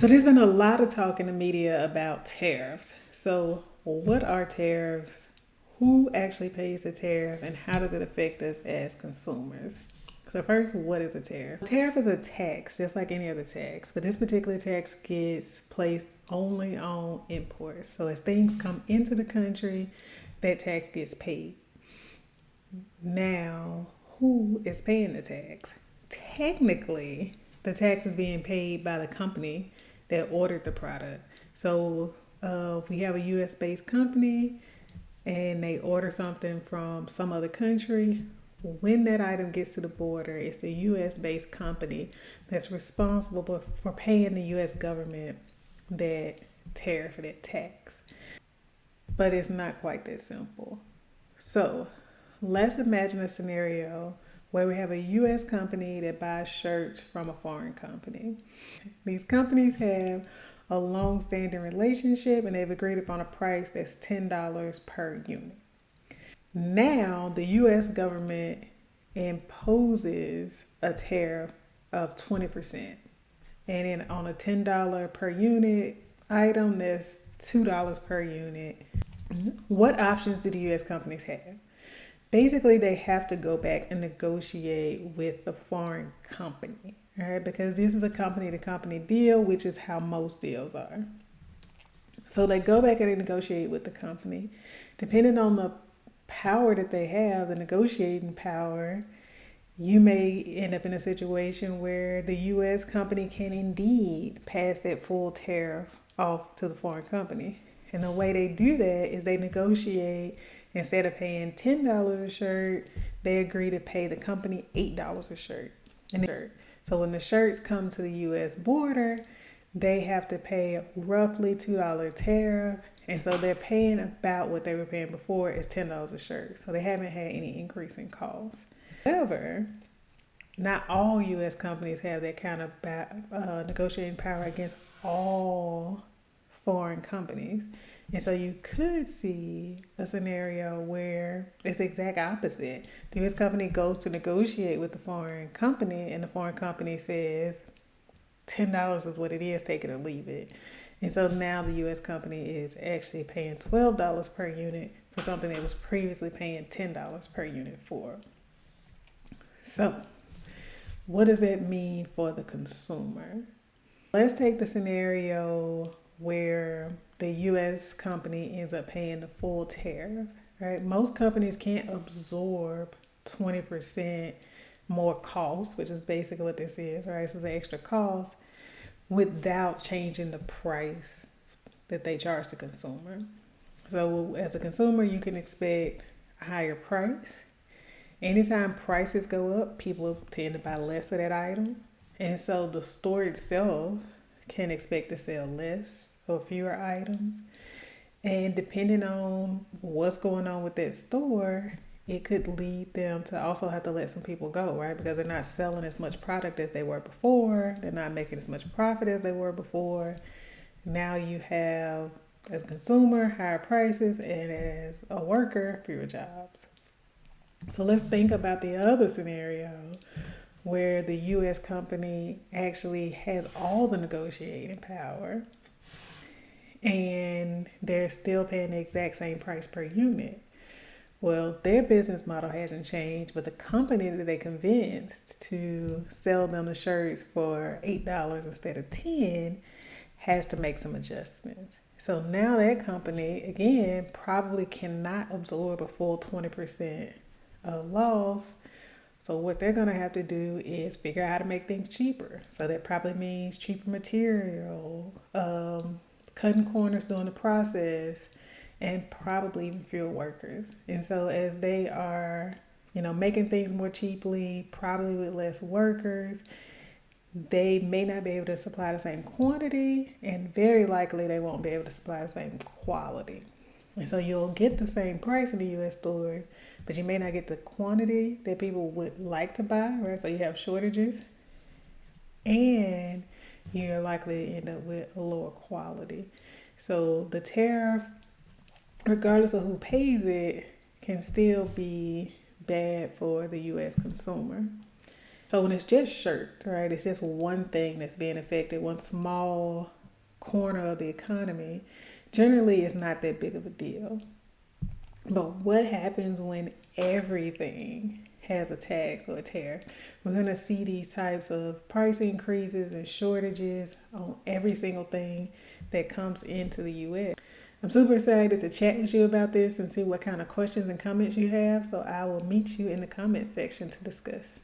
So there's been a lot of talk in the media about tariffs. So what are tariffs? Who actually pays the tariff and how does it affect us as consumers? So first, what is a tariff? A tariff is a tax, just like any other tax, but this particular tax gets placed only on imports. So as things come into the country, that tax gets paid. Now, who is paying the tax? Technically, the tax is being paid by the company that ordered the product. So, if we have a US based company and they order something from some other country, when that item gets to the border, it's the US based company that's responsible for paying the US government that tariff or that tax. But it's not quite that simple. So, let's imagine a scenario where we have a US company that buys shirts from a foreign company. These companies have a long standing relationship and they've agreed upon a price that's $10 per unit. Now, the US government imposes a tariff of 20%. And then on a $10 per unit item, that's $2 per unit. What options do the US companies have? Basically, they have to go back and negotiate with the foreign company, right? Because this is a company to company deal, which is how most deals are. So they go back and they negotiate with the company. Depending on the power that they have, the negotiating power, you may end up in a situation where the US company can indeed pass that full tariff off to the foreign company. And the way they do that is they negotiate. Instead of paying $10 a shirt, they agree to pay the company $8 a shirt. So when the shirts come to the US border, they have to pay roughly $2 tariff. And so they're paying about what they were paying before is $10 a shirt. So they haven't had any increase in costs. However, not all US companies have that kind of negotiating power against all foreign companies. And so you could see a scenario where it's the exact opposite. The US company goes to negotiate with the foreign company and the foreign company says $10 is what it is, take it or leave it. And so now the US company is actually paying $12 per unit for something that was previously paying $10 per unit for. So what does that mean for the consumer? Let's take the scenario where the US company ends up paying the full tariff, right? Most companies can't absorb 20% more cost, which is basically what this is, right? So it's an extra cost without changing the price that they charge the consumer. So as a consumer, you can expect a higher price. Anytime prices go up, people tend to buy less of that item. And so the store itself can expect to sell less or fewer items. And depending on what's going on with that store, it could lead them to also have to let some people go, right? Because they're not selling as much product as they were before. They're not making as much profit as they were before. Now you have, as a consumer, higher prices, and as a worker, fewer jobs. So let's think about the other scenario where the US company actually has all the negotiating power and they're still paying the exact same price per unit. Well, their business model hasn't changed, but the company that they convinced to sell them the shirts for $8 instead of $10 has to make some adjustments. So now that company, again, probably cannot absorb a full 20% loss. So what they're going to have to do is figure out how to make things cheaper. So that probably means cheaper material, cutting corners during the process, and probably even fewer workers. And so as they are, making things more cheaply, probably with less workers, they may not be able to supply the same quantity, and very likely they won't be able to supply the same quality. And so you'll get the same price in the US stores, but you may not get the quantity that people would like to buy, right? So you have shortages, and you're likely to end up with a lower quality. So the tariff, regardless of who pays it, can still be bad for the US consumer. So when it's just shirts, right, it's just one thing that's being affected, one small corner of the economy, generally it's not that big of a deal. But what happens when everything has a tax or a tariff? We're going to see these types of price increases and shortages on every single thing that comes into the US. I'm super excited to chat with you about this and see what kind of questions and comments you have. So I will meet you in the comment section to discuss.